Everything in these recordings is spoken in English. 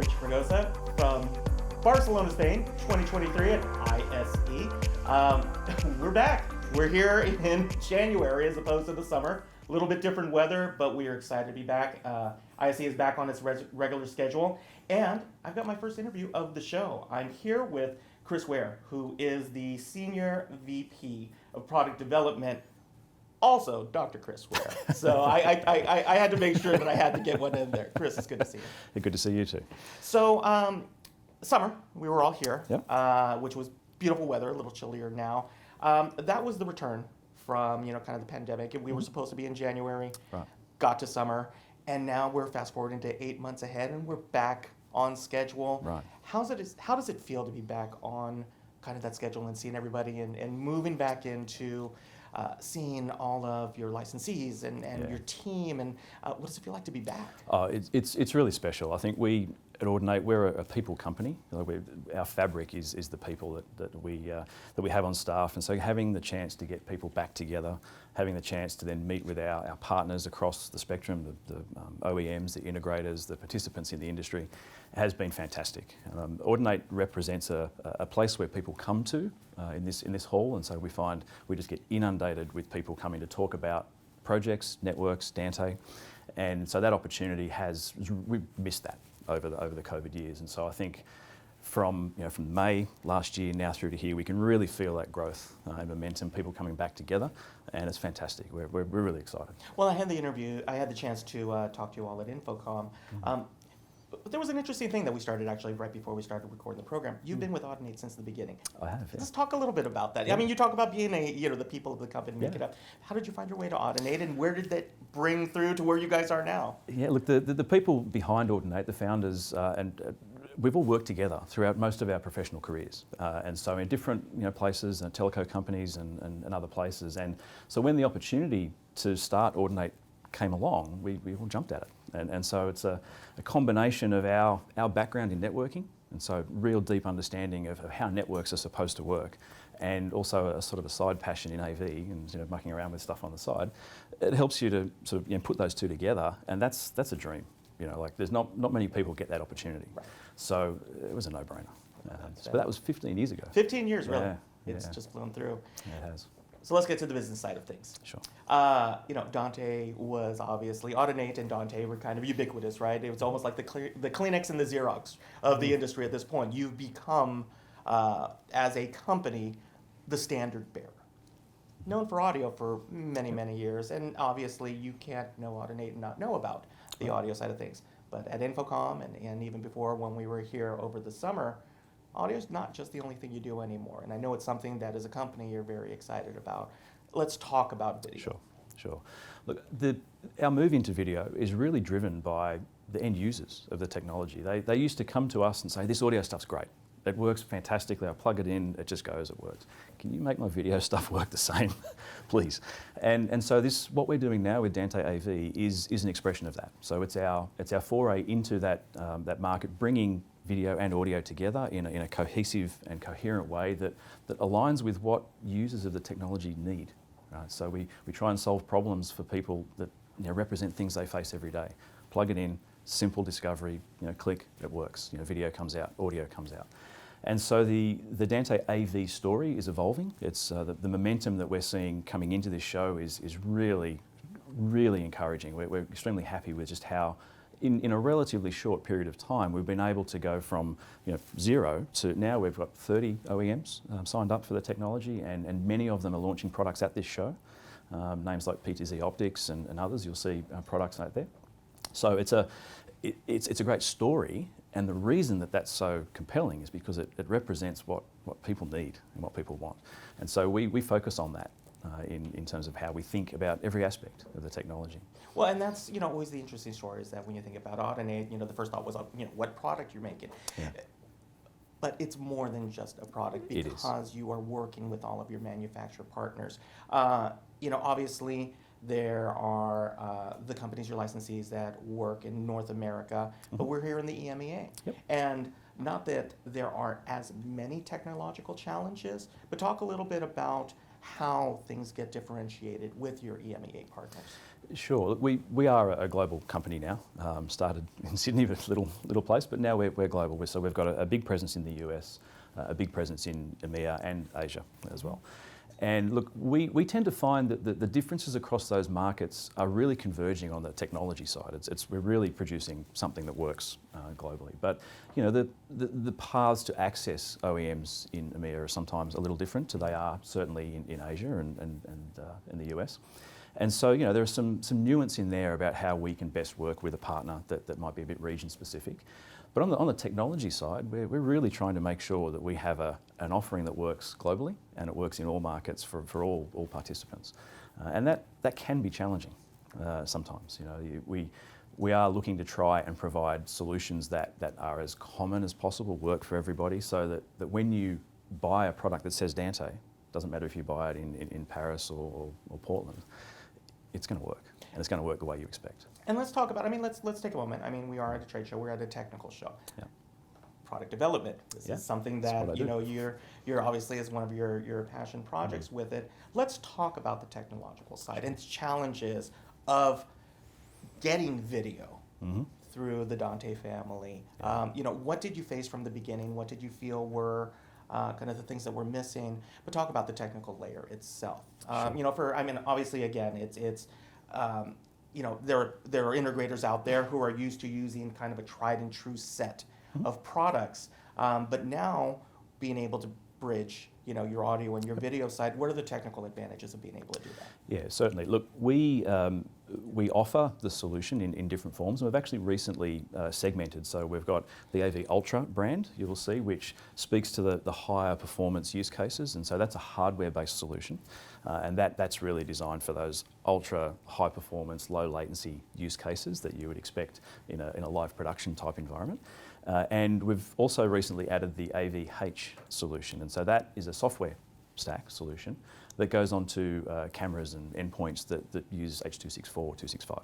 Rich Frenosa from Barcelona, Spain, 2023 at ISE. We're back. We're here in January as opposed to the summer. A little bit different weather, but we are excited to be back. ISE is back on its regular schedule, and I've got my first interview of the show. I'm here with Chris Ware, who is the Senior VP of Product Development, also Dr. Chris Ware. So I had to make sure that I had to get one in there. Chris, it's good to see you. Good to see you too. So summer, we were all here, Yep. Which was beautiful weather, a little chillier now. That was the return from kind of the pandemic. We were supposed to be in January, Right. got to summer, and now we're fast forwarding to 8 months ahead, and we're back on schedule. Right. How does it feel to be back on kind of that schedule and seeing everybody and moving back into seeing all of your licensees and your team, and what does it feel like to be back? It's really special. I think we at Audinate, we're a people company. Our fabric is the people that we have on staff, and so having the chance to get people back together, having the chance to then meet with our partners across the spectrum, the OEMs, the integrators, the participants in the industry, has been fantastic. Audinate represents a place where people come to in this hall, and so we find we just get inundated with people coming to talk about projects, networks, Dante, and so that opportunity we've missed that over the COVID years, and so I think from May last year now through to here, we can really feel that growth and momentum, people coming back together, and it's fantastic. We're really excited. Well, I had the chance to talk to you all at Infocom. But there was an interesting thing that we started actually right before we started recording the program. You've been with Audinate since the beginning. I have, yeah. Let's talk a little bit about that. I mean, you talk about being the people of the company make it up. How did you find your way to Audinate, and where did that bring through to where you guys are now? Yeah, look, the people behind Audinate, the founders, we've all worked together throughout most of our professional careers, and so in different places, telco companies and other places. And so when the opportunity to start Audinate came along, we all jumped at it. And so it's a combination of our background in networking, and so real deep understanding of how networks are supposed to work, and also a sort of a side passion in AV and mucking around with stuff on the side. It helps you to sort of put those two together, and that's a dream. There's not many people get that opportunity. Right. So it was a no-brainer. But that was 15 years ago. 15 years, really? Yeah, it's just blown through. Yeah, it has. So let's get to the business side of things. Sure. Dante was obviously, Audinate and Dante were kind of ubiquitous, right? It was almost like the Kleenex and the Xerox of the industry at this point. You've become, as a company, the standard bearer. Known for audio for many, many years, and obviously you can't know Audinate and not know about the audio side of things. But at Infocom and even before when we were here over the summer, audio is not just the only thing you do anymore, and I know it's something that as a company you're very excited about. Let's talk about video. Sure. Look, our move into video is really driven by the end users of the technology. They used to come to us and say, this audio stuff's great. It works fantastically. I plug it in, it just goes, it works. Can you make my video stuff work the same, please? And so what we're doing now with Dante AV is an expression of that. So it's our foray into that market, bringing video and audio together in a cohesive and coherent way that aligns with what users of the technology need. Right? So we try and solve problems for people that represent things they face every day. Plug it in, simple discovery, click, it works. Video comes out, audio comes out. And so the Dante AV story is evolving. It's the momentum that we're seeing coming into this show is really, really encouraging. We're extremely happy with just how in a relatively short period of time, we've been able to go from 0 to now we've got 30 OEMs signed up for the technology, and many of them are launching products at this show. Names like PTZ Optics and others, you'll see products out there. So it's a great story, and the reason that that's so compelling is because it represents what people need and what people want. And so we focus on that in terms of how we think about every aspect of the technology. Well, and that's always the interesting story is that when you think about Audinate, the first thought was what product you're making. Yeah. But it's more than just a product because you are working with all of your manufacturer partners. Obviously there are the companies, your licensees that work in North America, but we're here in the EMEA. Yep. And not that there are as many technological challenges, but talk a little bit about how things get differentiated with your EMEA partners. Sure. Look, we are a global company now. Started in Sydney, but little place, but now we're global. So we've got a big presence in the US, a big presence in EMEA and Asia as well. And look, we tend to find that the differences across those markets are really converging on the technology side. We're really producing something that works globally. But the paths to access OEMs in EMEA are sometimes a little different to they are certainly in Asia and in the US. And so there's some nuance in there about how we can best work with a partner that might be a bit region specific. But on the technology side, we're really trying to make sure that we have an offering that works globally and it works in all markets for all participants. And that can be challenging sometimes. We are looking to try and provide solutions that are as common as possible, work for everybody, so that when you buy a product that says Dante, doesn't matter if you buy it in Paris or Portland, it's going to work, and it's going to work the way you expect. And let's talk about, let's take a moment. We are at a trade show, we're at a technical show. Yeah. Product development. This is something that, you're obviously as one of your passion projects with it. Let's talk about the technological side and challenges of getting video through the Dante family. What did you face from the beginning? What did you feel were kind of the things that we're missing? But talk about the technical layer itself. Sure. Obviously, again, it's there are integrators out there who are used to using kind of a tried and true set of products, but now being able to bridge your audio and your video side. What are the technical advantages of being able to do that? Yeah, certainly. Look, we offer the solution in different forms, and we've actually recently segmented. So we've got the AV Ultra brand, you will see, which speaks to the higher performance use cases, and so that's a hardware-based solution, and that's really designed for those ultra high performance, low latency use cases that you would expect in a live production type environment. And we've also recently added the AVH solution, and so that is a software stack solution that goes onto cameras and endpoints that use H.264, 265.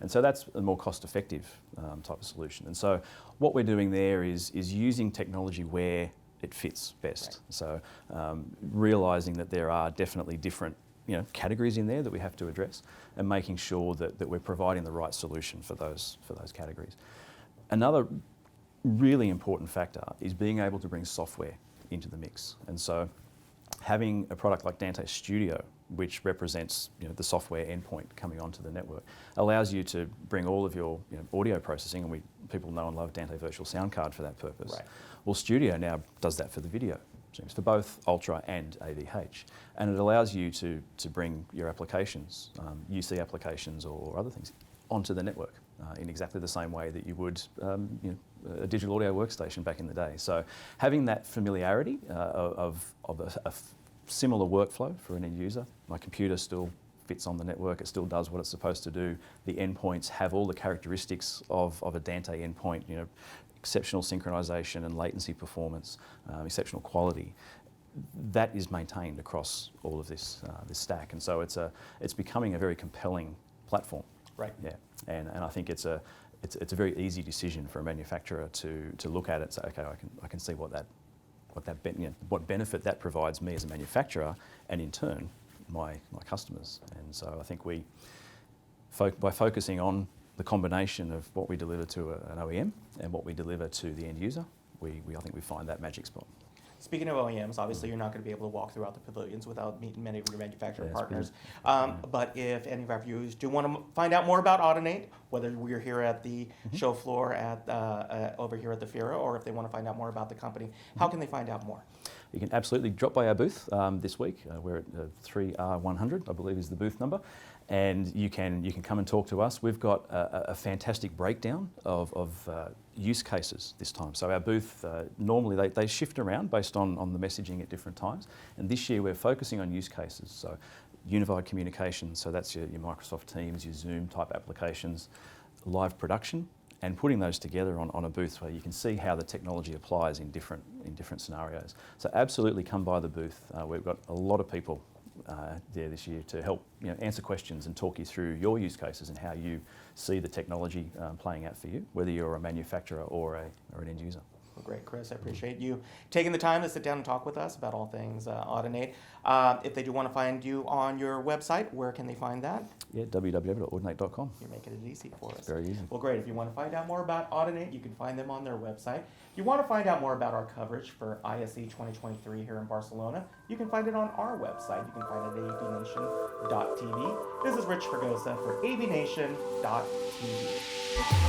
And so that's a more cost-effective type of solution. And so what we're doing there is using technology where it fits best. Right. So realising that there are definitely different categories in there that we have to address, and making sure that we're providing the right solution for those categories. Another really important factor is being able to bring software into the mix. And so having a product like Dante Studio, which represents the software endpoint coming onto the network, allows you to bring all of your audio processing, and people know and love Dante Virtual Sound Card for that purpose. Right. Well, Studio now does that for the video streams, for both Ultra and AVH, and it allows you to bring your applications, UC applications or other things, onto the network in exactly the same way that you would a digital audio workstation back in the day. So having that familiarity of a similar workflow for an end user. My computer still fits on the network, it still does what it's supposed to do. The endpoints have all the characteristics of a Dante endpoint, exceptional synchronization and latency performance, exceptional quality. That is maintained across all of this stack, and so it's becoming a very compelling platform. Right. Yeah, and I think it's a very easy decision for a manufacturer to look at it and say, okay, I can see what benefit that provides me as a manufacturer, and in turn my customers. And so I think by focusing on the combination of what we deliver to an OEM and what we deliver to the end user, I think we find that magic spot. Speaking of OEMs, obviously you're not going to be able to walk throughout the pavilions without meeting many of your manufacturer partners. But if any of our viewers do want to find out more about Audinate, whether we're here at the show floor over here at the FIRA, or if they want to find out more about the company, how can they find out more? You can absolutely drop by our booth this week. We're at 3R100, I believe is the booth number. And you can come and talk to us. We've got a fantastic breakdown of use cases this time. So our booth, normally they shift around based on the messaging at different times. And this year we're focusing on use cases. So unified communication, so that's your Microsoft Teams, your Zoom type applications, live production, and putting those together on a booth where you can see how the technology applies in different scenarios. So absolutely come by the booth. We've got a lot of people there this year to help answer questions and talk you through your use cases and how you see the technology playing out for you, whether you're a manufacturer or an end user. Well, great, Chris. I appreciate you taking the time to sit down and talk with us about all things Audinate. If they do want to find you on your website, where can they find that? Yeah, www.audinate.com. You're making it easy for us. Very easy. Well, great. If you want to find out more about Audinate, you can find them on their website. If you want to find out more about our coverage for ISE 2023 here in Barcelona, you can find it on our website. You can find it at avnation.tv. This is Rich Fregosa for avnation.tv.